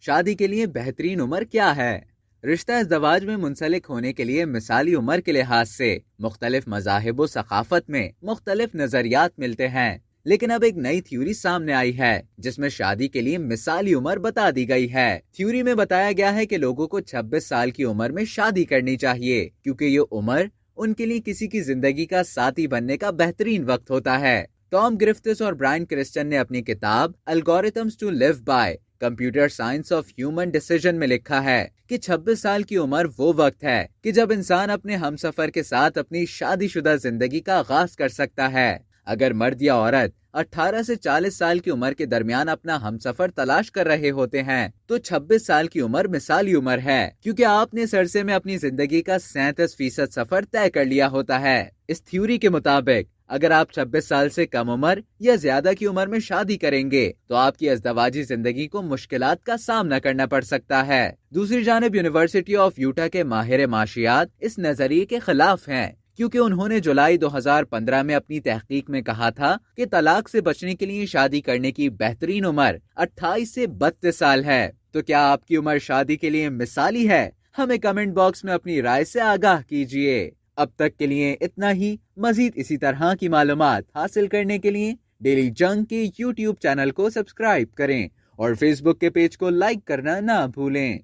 شادی کے لیے بہترین عمر کیا ہے؟ رشتہ ازدواج میں منسلک ہونے کے لیے مثالی عمر کے لحاظ سے مختلف مذاہب و ثقافت میں مختلف نظریات ملتے ہیں، لیکن اب ایک نئی تھیوری سامنے آئی ہے جس میں شادی کے لیے مثالی عمر بتا دی گئی ہے۔ تھیوری میں بتایا گیا ہے کہ لوگوں کو 26 سال کی عمر میں شادی کرنی چاہیے، کیونکہ یہ عمر ان کے لیے کسی کی زندگی کا ساتھی بننے کا بہترین وقت ہوتا ہے۔ ٹام گرفتس اور برائن کرسٹن نے اپنی کتاب algorithms to live by computer science of human decision میں لکھا ہے کہ 26 سال کی عمر وہ وقت ہے کہ جب انسان اپنے ہمسفر کے ساتھ اپنی شادی شدہ زندگی کا آغاز کر سکتا ہے۔ اگر مرد یا عورت 18 سے 40 سال کی عمر کے درمیان اپنا ہمسفر تلاش کر رہے ہوتے ہیں تو 26 سال کی عمر مثالی عمر ہے، کیونکہ آپ نے اس عرصے میں اپنی زندگی کا 37% سفر طے کر لیا ہوتا ہے۔ اس تھیوری کے مطابق اگر آپ 26 سال سے کم عمر یا زیادہ کی عمر میں شادی کریں گے تو آپ کی ازدواجی زندگی کو مشکلات کا سامنا کرنا پڑ سکتا ہے۔ دوسری جانب یونیورسٹی آف یوٹا کے ماہر معاشیات اس نظریے کے خلاف ہیں، کیونکہ انہوں نے جولائی 2015 میں اپنی تحقیق میں کہا تھا کہ طلاق سے بچنے کے لیے شادی کرنے کی بہترین عمر 28 سے 32 سال ہے۔ تو کیا آپ کی عمر شادی کے لیے مثالی ہے؟ ہمیں کمنٹ باکس میں اپنی رائے سے آگاہ کیجیے۔ اب تک کے لیے اتنا ہی۔ مزید اسی طرح کی معلومات حاصل کرنے کے لیے ڈیلی جنگ کے YouTube چینل کو سبسکرائب کریں اور فیس بک کے پیج کو لائک کرنا نہ بھولیں۔